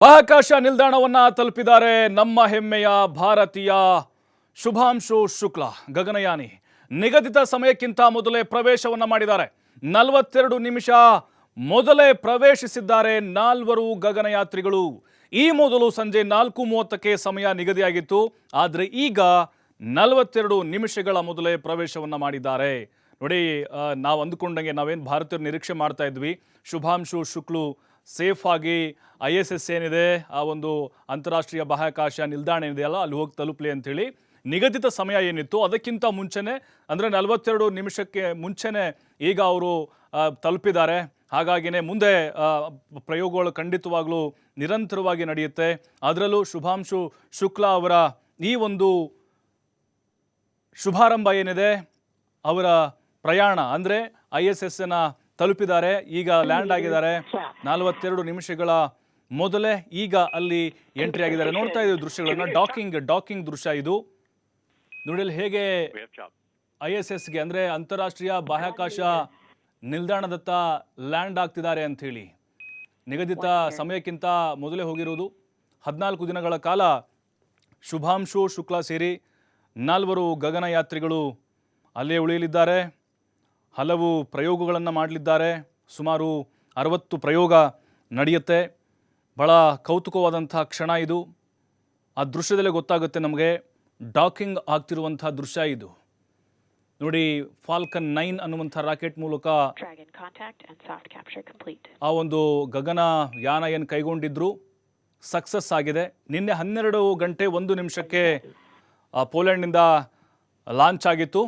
ಬಾಹ್ಯಾಕಾಶ ನಿಲ್ದಾಣವನ್ನ ತಲುಪಿದ್ದಾರೆ ನಮ್ಮ ಹೆಮ್ಮೆಯ ಭಾರತೀಯ ಶುಭಾಂಶು ಶುಕ್ಲಾ ಗಗನಯಾನಿ. ನಿಗದಿತ ಸಮಯಕ್ಕಿಂತ ಮೊದಲೇ ಪ್ರವೇಶವನ್ನ ಮಾಡಿದ್ದಾರೆ. 42 ನಿಮಿಷ ಮೊದಲೇ ಪ್ರವೇಶಿಸಿದ್ದಾರೆ 4 ಗಗನಯಾತ್ರಿಗಳು. ಈ ಮೊದಲು ಸಂಜೆ 4:30ಕ್ಕೆ ಸಮಯ ನಿಗದಿಯಾಗಿತ್ತು. ಆದರೆ ಈಗ 42 ನಿಮಿಷಗಳ ಮೊದಲೇ ಪ್ರವೇಶವನ್ನ ಮಾಡಿದ್ದಾರೆ. ನೋಡಿ, ನಾವು ಅಂದುಕೊಂಡಂಗೆ ನಾವೇನು ಭಾರತೀಯರು ನಿರೀಕ್ಷೆ ಮಾಡ್ತಾ ಇದ್ವಿ, ಶುಭಾಂಶು ಶುಕ್ಲು ಸೇಫ್ ಆಗಿ ISS ಏನಿದೆ ಆ ಒಂದು ಅಂತಾರಾಷ್ಟ್ರೀಯ ಬಾಹ್ಯಾಕಾಶ ನಿಲ್ದಾಣ ಏನಿದೆಯಲ್ಲ ಅಲ್ಲಿ ಹೋಗಿ ತಲುಪಲಿ ಅಂಥೇಳಿ ನಿಗದಿತ ಸಮಯ ಏನಿತ್ತು ಅದಕ್ಕಿಂತ ಮುಂಚೆನೇ, ಅಂದರೆ 42 ನಿಮಿಷಕ್ಕೆ ಮುಂಚೆನೇ ಈಗ ಅವರು ತಲುಪಿದ್ದಾರೆ. ಹಾಗಾಗಿನೇ ಮುಂದೆ ಪ್ರಯೋಗಗಳು ಖಂಡಿತವಾಗ್ಲೂ ನಿರಂತರವಾಗಿ ನಡೆಯುತ್ತೆ. ಅದರಲ್ಲೂ ಶುಭಾಂಶು ಶುಕ್ಲಾ ಅವರ ಈ ಒಂದು ಶುಭಾರಂಭ ಏನಿದೆ, ಅವರ ಪ್ರಯಾಣ ಅಂದರೆ ISS-ನ ತಲುಪಿದ್ದಾರೆ, ಈಗ ಲ್ಯಾಂಡ್ ಆಗಿದ್ದಾರೆ. 42 ನಿಮಿಷಗಳ ಮೊದಲೇ ಈಗ ಅಲ್ಲಿ ಎಂಟ್ರಿ ಆಗಿದ್ದಾರೆ. ನೋಡ್ತಾ ಇದ್ದೀವಿ ದೃಶ್ಯಗಳನ್ನ. ಡಾಕಿಂಗ್ ದೃಶ್ಯ ಇದು. ನೋಡಿ ಅಲ್ಲಿ ಹೇಗೆ ISS-ಗೆ ಅಂದರೆ ಅಂತಾರಾಷ್ಟ್ರೀಯ ಬಾಹ್ಯಾಕಾಶ ನಿಲ್ದಾಣದತ್ತ ಲ್ಯಾಂಡ್ ಆಗ್ತಿದ್ದಾರೆ ಅಂಥೇಳಿ. ನಿಗದಿತ ಸಮಯಕ್ಕಿಂತ ಮೊದಲೇ ಹೋಗಿರುವುದು. 14 ದಿನಗಳ ಕಾಲ ಶುಭಾಂಶು ಶುಕ್ಲಾ ಸೇರಿ 4 ಗಗನಯಾತ್ರಿಗಳು ಅಲ್ಲೇ ಉಳಿಯಲಿದ್ದಾರೆ. ಹಲವು ಪ್ರಯೋಗಗಳನ್ನು ಮಾಡಲಿದ್ದಾರೆ. ಸುಮಾರು 60 ಪ್ರಯೋಗ ನಡೆಯುತ್ತೆ. ಭಾಳ ಕೌತುಕವಾದಂಥ ಕ್ಷಣ ಇದು. ಆ ದೃಶ್ಯದಲ್ಲೇ ಗೊತ್ತಾಗುತ್ತೆ ನಮಗೆ ಡಾಕಿಂಗ್ ಆಗ್ತಿರುವಂಥ ದೃಶ್ಯ ಇದು. ನೋಡಿ, ಫಾಲ್ಕನ್ 9 ಅನ್ನುವಂಥ ರಾಕೆಟ್ ಮೂಲಕ ಆ ಒಂದು ಗಗನ ಯಾನ ಏನು ಕೈಗೊಂಡಿದ್ರು ಸಕ್ಸಸ್ ಆಗಿದೆ. ನಿನ್ನೆ 12 ಗಂಟೆ 1 ನಿಮಿಷಕ್ಕೆ ಪೋಲೆಂಡ್ನಿಂದ ಲಾಂಚ್ ಆಗಿತ್ತು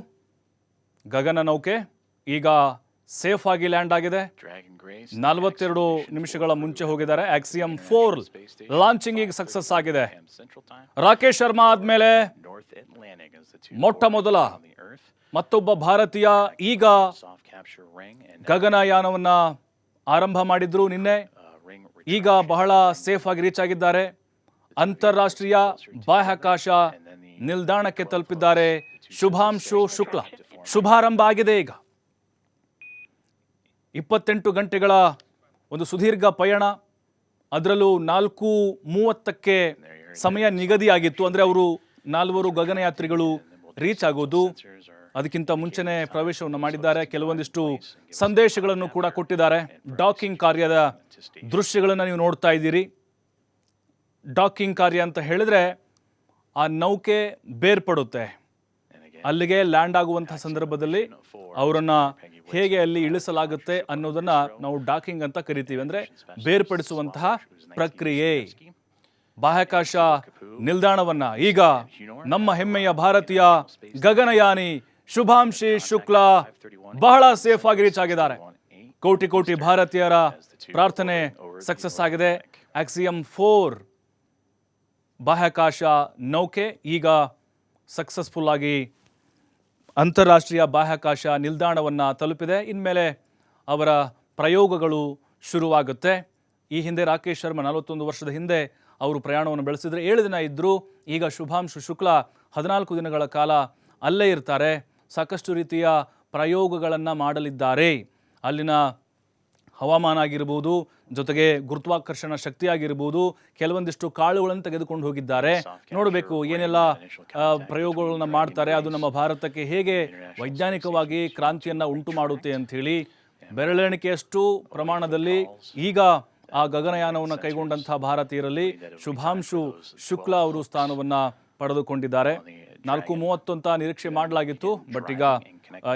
ಗಗನ ನೌಕೆ. ಈಗ ಸೇಫ್ ಆಗಿ ಲ್ಯಾಂಡ್ ಆಗಿದೆ. 42 ನಿಮಿಷಗಳ ಮುಂಚೆ ಹೋಗಿದ್ದಾರೆ. ಆಕ್ಸಿಯಂ 4 ಲಾಂಚಿಂಗ್ ಈಗ ಸಕ್ಸಸ್ ಆಗಿದೆ. ರಾಕೇಶ್ ಶರ್ಮಾ ಆದ್ಮೇಲೆ ಮೊಟ್ಟ ಮೊದಲ ಮತ್ತೊಬ್ಬ ಭಾರತೀಯ ಈಗ ಗಗನಯಾನವನ್ನ ಆರಂಭ ಮಾಡಿದ್ರು ನಿನ್ನೆ. ಈಗ ಬಹಳ ಸೇಫ್ ಆಗಿ ರೀಚ್ ಆಗಿದ್ದಾರೆ. ಅಂತಾರಾಷ್ಟ್ರೀಯ ಬಾಹ್ಯಾಕಾಶ ನಿಲ್ದಾಣಕ್ಕೆ ತಲುಪಿದ್ದಾರೆ ಶುಭಾಂಶು ಶುಕ್ಲಾ. ಶುಭಾರಂಭ ಆಗಿದೆ. ಈಗ 28 ಗಂಟೆಗಳ ಒಂದು ಸುದೀರ್ಘ ಪಯಣ. ಅದರಲ್ಲೂ 4:30ಕ್ಕೆ ಸಮಯ ನಿಗದಿಯಾಗಿತ್ತು. ಅಂದರೆ ಅವರು 4 ಗಗನಯಾತ್ರಿಗಳು ರೀಚ್ ಆಗೋದು. ಅದಕ್ಕಿಂತ ಮುಂಚೆನೇ ಪ್ರವೇಶವನ್ನು ಮಾಡಿದ್ದಾರೆ. ಕೆಲವೊಂದಿಷ್ಟು ಸಂದೇಶಗಳನ್ನು ಕೂಡ ಕೊಟ್ಟಿದ್ದಾರೆ. ಡಾಕಿಂಗ್ ಕಾರ್ಯದ ದೃಶ್ಯಗಳನ್ನು ನೀವು ನೋಡ್ತಾ ಇದ್ದೀರಿ. ಡಾಕಿಂಗ್ ಕಾರ್ಯ ಅಂತ ಹೇಳಿದ್ರೆ ಆ ನೌಕೆ ಬೇರ್ಪಡುತ್ತೆ. ಅಲ್ಲಿಗೆ ಲ್ಯಾಂಡ್ ಆಗುವಂತಹ ಸಂದರ್ಭದಲ್ಲಿ ಅವರನ್ನು ಹೇಗೆ ಅಲ್ಲಿ ಇಳಿಸಲಾಗುತ್ತೆ ಅನ್ನೋದನ್ನ ನಾವು ಡಾಕಿಂಗ್ ಅಂತ ಕರಿತೀವಿ. ಅಂದರೆ ಬೇರ್ಪಡಿಸುವಂತಹ ಪ್ರಕ್ರಿಯೆ. ಬಾಹ್ಯಾಕಾಶ ನಿಲ್ದಾಣವನ್ನ ಈಗ ನಮ್ಮ ಹೆಮ್ಮೆಯ ಭಾರತೀಯ ಗಗನಯಾನಿ ಶುಭಾಂಶು ಶುಕ್ಲಾ ಬಹಳ ಸೇಫ್ ಆಗಿ ರೀಚ್ ಆಗಿದ್ದಾರೆ. ಕೋಟಿ ಕೋಟಿ ಭಾರತೀಯರ ಪ್ರಾರ್ಥನೆ ಸಕ್ಸಸ್ ಆಗಿದೆ. ಆಕ್ಸಿಯಂ 4 ಬಾಹ್ಯಾಕಾಶ ನೌಕೆ ಈಗ ಸಕ್ಸಸ್ಫುಲ್ ಆಗಿ ಅಂತಾರಾಷ್ಟ್ರೀಯ ಬಾಹ್ಯಾಕಾಶ ನಿಲ್ದಾಣವನ್ನು ತಲುಪಿದೆ. ಇನ್ಮೇಲೆ ಅವರ ಪ್ರಯೋಗಗಳು ಶುರುವಾಗುತ್ತೆ. ಈ ಹಿಂದೆ ರಾಕೇಶ್ ಶರ್ಮಾ 41 ವರ್ಷದ ಹಿಂದೆ ಅವರು ಪ್ರಯಾಣವನ್ನು ಬೆಳೆಸಿದರೆ 7 ದಿನ ಇದ್ದರು. ಈಗ ಶುಭಾಂಶು ಶುಕ್ಲಾ 14 ದಿನಗಳ ಕಾಲ ಅಲ್ಲೇ ಇರ್ತಾರೆ. ಸಾಕಷ್ಟು ರೀತಿಯ ಪ್ರಯೋಗಗಳನ್ನು ಮಾಡಲಿದ್ದಾರೆ. ಅಲ್ಲಿನ ಹವಾಮಾನ ಆಗಿರ್ಬೋದು, ಜೊತೆಗೆ ಗುರುತ್ವಾಕರ್ಷಣ ಶಕ್ತಿ ಆಗಿರ್ಬೋದು, ಕೆಲವೊಂದಿಷ್ಟು ಕಾಳುಗಳನ್ನು ತೆಗೆದುಕೊಂಡು ಹೋಗಿದ್ದಾರೆ. ನೋಡಬೇಕು ಏನೆಲ್ಲ ಪ್ರಯೋಗಗಳನ್ನು ಮಾಡ್ತಾರೆ, ಅದು ನಮ್ಮ ಭಾರತಕ್ಕೆ ಹೇಗೆ ವೈಜ್ಞಾನಿಕವಾಗಿ ಕ್ರಾಂತಿಯನ್ನು ಉಂಟು ಮಾಡುತ್ತೆ ಅಂಥೇಳಿ. ಬೆರಳೆಣಿಕೆಯಷ್ಟು ಪ್ರಮಾಣದಲ್ಲಿ ಈಗ ಆ ಗಗನಯಾನವನ್ನು ಕೈಗೊಂಡಂಥ ಭಾರತೀಯರಲ್ಲಿ ಶುಭಾಂಶು ಶುಕ್ಲಾ ಅವರು ಸ್ಥಾನವನ್ನು ಪಡೆದುಕೊಂಡಿದ್ದಾರೆ. 4:30 ಅಂತ ನಿರೀಕ್ಷೆ ಮಾಡಲಾಗಿತ್ತು. ಬಟ್ ಈಗ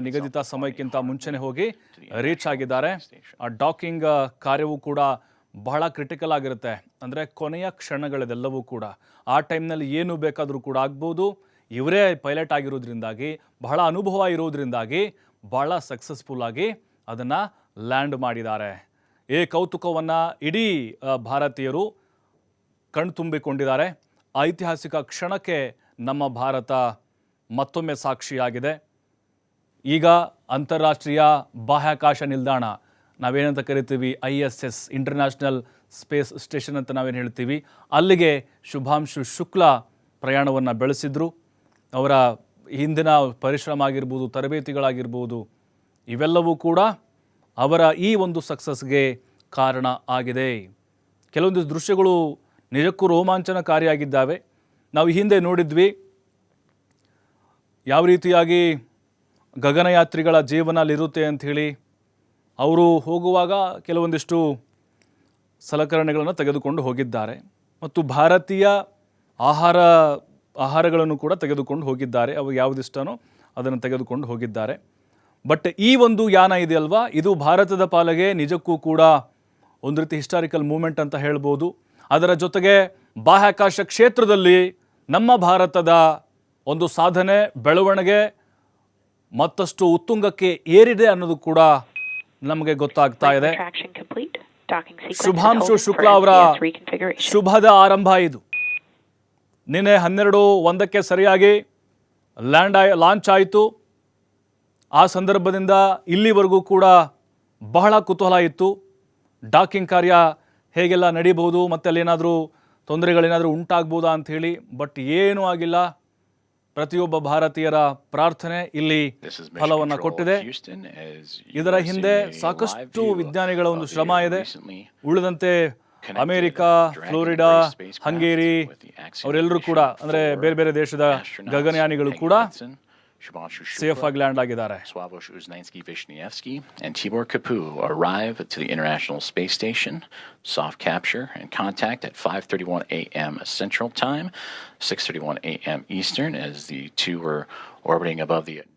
ನಿಗದಿತ ಸಮಯಕ್ಕಿಂತ ಮುಂಚೆನೇ ಹೋಗಿ ರೀಚ್ ಆಗಿದ್ದಾರೆ. ಆ ಡಾಕಿಂಗ್ ಕಾರ್ಯವೂ ಕೂಡ ಬಹಳ ಕ್ರಿಟಿಕಲ್ ಆಗಿರುತ್ತೆ. ಅಂದರೆ ಕೊನೆಯ ಕ್ಷಣಗಳದೆಲ್ಲವೂ ಕೂಡ ಆ ಟೈಮ್ನಲ್ಲಿ ಏನು ಬೇಕಾದರೂ ಕೂಡ ಆಗ್ಬೋದು. ಇವರೇ ಪೈಲಟ್ ಆಗಿರೋದ್ರಿಂದಾಗಿ, ಬಹಳ ಅನುಭವ ಇರೋದ್ರಿಂದಾಗಿ ಬಹಳ ಸಕ್ಸಸ್ಫುಲ್ ಆಗಿ ಅದನ್ನು ಲ್ಯಾಂಡ್ ಮಾಡಿದ್ದಾರೆ. ಈ ಕೌತುಕವನ್ನು ಇಡೀ ಭಾರತೀಯರು ಕಣ್ತುಂಬಿಕೊಂಡಿದ್ದಾರೆ. ಐತಿಹಾಸಿಕ ಕ್ಷಣಕ್ಕೆ ನಮ್ಮ ಭಾರತ ಮತ್ತೊಮ್ಮೆ ಸಾಕ್ಷಿಯಾಗಿದೆ. ಈಗ ಅಂತಾರಾಷ್ಟ್ರೀಯ ಬಾಹ್ಯಾಕಾಶ ನಿಲ್ದಾಣ, ನಾವೇನಂತ ಕರಿತೀವಿ ISS ಇಂಟರ್ನ್ಯಾಷನಲ್ ಸ್ಪೇಸ್ ಸ್ಟೇಷನ್ ಅಂತ ನಾವೇನು ಹೇಳ್ತೀವಿ, ಅಲ್ಲಿಗೆ ಶುಭಾಂಶು ಶುಕ್ಲಾ ಪ್ರಯಾಣವನ್ನು ಬೆಳೆಸಿದ್ರು. ಅವರ ಹಿಂದಿನ ಪರಿಶ್ರಮ ಆಗಿರ್ಬೋದು, ತರಬೇತಿಗಳಾಗಿರ್ಬೋದು, ಇವೆಲ್ಲವೂ ಕೂಡ ಅವರ ಈ ಒಂದು ಸಕ್ಸಸ್ಗೆ ಕಾರಣ ಆಗಿದೆ. ಕೆಲವೊಂದು ದೃಶ್ಯಗಳು ನಿಜಕ್ಕೂ ರೋಮಾಂಚನಕಾರಿಯಾಗಿದ್ದಾವೆ. ನಾವು ಹಿಂದೆ ನೋಡಿದ್ವಿ ಯಾವ ರೀತಿಯಾಗಿ ಗಗನಯಾತ್ರಿಗಳ ಜೀವನ ಅಲ್ಲಿರುತ್ತೆ ಅಂಥೇಳಿ. ಅವರು ಹೋಗುವಾಗ ಕೆಲವೊಂದಿಷ್ಟು ಸಲಕರಣೆಗಳನ್ನು ತೆಗೆದುಕೊಂಡು ಹೋಗಿದ್ದಾರೆ ಮತ್ತು ಭಾರತೀಯ ಆಹಾರಗಳನ್ನು ಕೂಡ ತೆಗೆದುಕೊಂಡು ಹೋಗಿದ್ದಾರೆ. ಅವು ಯಾವುದಿಷ್ಟನೋ ಅದನ್ನು ತೆಗೆದುಕೊಂಡು ಹೋಗಿದ್ದಾರೆ. ಬಟ್ ಈ ಒಂದು ಯಾನ ಇದೆಯಲ್ವಾ, ಇದು ಭಾರತದ ಪಾಲಿಗೆ ನಿಜಕ್ಕೂ ಕೂಡ ಒಂದು ರೀತಿ ಹಿಸ್ಟಾರಿಕಲ್ ಮೂಮೆಂಟ್ ಅಂತ ಹೇಳ್ಬೋದು. ಅದರ ಜೊತೆಗೆ ಬಾಹ್ಯಾಕಾಶ ಕ್ಷೇತ್ರದಲ್ಲಿ ನಮ್ಮ ಭಾರತದ ಒಂದು ಸಾಧನೆ, ಬೆಳವಣಿಗೆ ಮತ್ತಷ್ಟು ಉತ್ತುಂಗಕ್ಕೆ ಏರಿದೆ ಅನ್ನೋದು ಕೂಡ ನಮಗೆ ಗೊತ್ತಾಗ್ತಾ ಇದೆ. ಶುಭಾಂಶು ಶುಕ್ಲಾ ಅವರ ಶುಭದ ಆರಂಭ ಇದು. ನಿನ್ನೆ 12:01 ಸರಿಯಾಗಿ ಲಾಂಚ್ ಆಯಿತು. ಆ ಸಂದರ್ಭದಿಂದ ಇಲ್ಲಿವರೆಗೂ ಕೂಡ ಬಹಳ ಕುತೂಹಲ ಇತ್ತು. ಡಾಕಿಂಗ್ ಕಾರ್ಯ ಹೇಗೆಲ್ಲ ನಡೀಬಹುದು, ಮತ್ತು ಅಲ್ಲೇನಾದರೂ ತೊಂದರೆಗಳೇನಾದರೂ ಉಂಟಾಗ್ಬೋದಾ ಅಂಥೇಳಿ. ಬಟ್ ಏನೂ ಆಗಿಲ್ಲ. ಪ್ರತಿಯೊಬ್ಬ ಭಾರತೀಯರ ಪ್ರಾರ್ಥನೆ ಇಲ್ಲಿ ಫಲವನ್ನು ಕೊಟ್ಟಿದೆ. ಇದರ ಹಿಂದೆ ಸಾಕಷ್ಟು ವಿಜ್ಞಾನಿಗಳ ಒಂದು ಶ್ರಮ ಇದೆ. ಉಳಿದಂತೆ ಅಮೆರಿಕ, ಫ್ಲೋರಿಡಾ, ಹಂಗೇರಿ ಅವರೆಲ್ಲರೂ ಕೂಡ, ಅಂದರೆ ಬೇರೆ ಬೇರೆ ದೇಶದ ಗಗನಯಾನಿಗಳು ಕೂಡ ಸೇಫ್ ಆಗಿ ಲ್ಯಾಂಡ್ ಆಗಿದ್ದಾರೆ. Sławomir Uznański-Wiśniewski and Tibor Kapu arrive to the International Space Station. Soft capture and contact at 5:31 a.m. Central Time, 6:31 a.m. Eastern, as the two were orbiting above the